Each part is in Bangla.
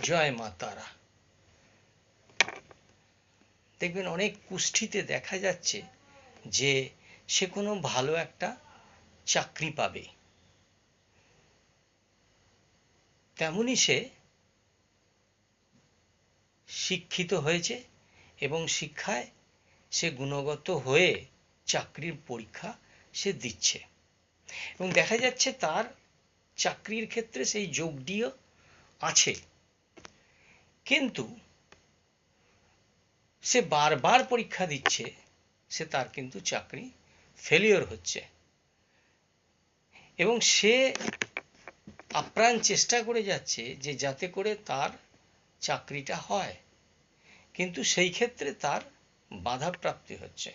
জয় মা তারা। দেখবেন অনেক কুষ্ঠিতে দেখা যাচ্ছে যে সে কোনো ভালো একটা চাকরি পাবে, তেমনি সে শিক্ষিত হয়েছে এবং শিক্ষায় সে গুণগত হয়ে চাকরির পরীক্ষা সে দিচ্ছে এবং দেখা যাচ্ছে তার চাকরির ক্ষেত্রে সেই যোগটিও আছে, কিন্তু সে বারবার পরীক্ষা দিচ্ছে, সে তার কিন্তু চাকরি ফেলিওর হচ্ছে এবং সে আপ্রাণ চেষ্টা করে যাচ্ছে যে যাতে করে তার চাকরিটা হয়, কিন্তু সেই ক্ষেত্রে তার বাধাপ্রাপ্তি হচ্ছে।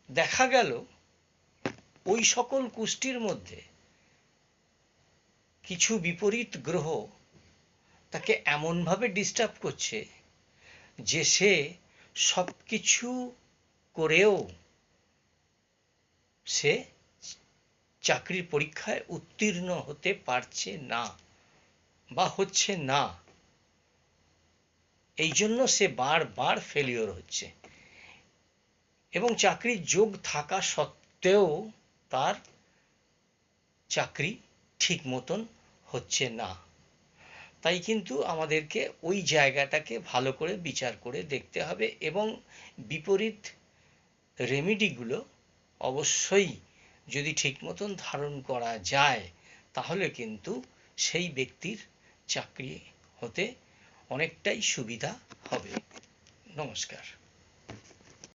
দেখা গেল ওই সকল কুষ্ঠির মধ্যে কিছু বিপরীত গ্রহ তাকে এমনভাবে ডিস্টার্ব করছে যে সে সবকিছু করেও সে চাকরির পরীক্ষায় উত্তীর্ণ হতে পারছে না বা হচ্ছে না, এই জন্য সে বারবার ফেলিওর হচ্ছে এবং চাকরির যোগ থাকা সত্ত্বেও তার চাকরি ঠিক মতন হচ্ছে না। তাই কিন্তু আমাদেরকে ওই জায়গাটাকে ভালো করে বিচার করে দেখতে হবে এবং বিপরীত রেমেডিগুলো অবশ্যই যদি ঠিক মতন ধারণ করা যায় তাহলে কিন্তু সেই ব্যক্তির চাকরি হতে অনেকটাই সুবিধা হবে। নমস্কার।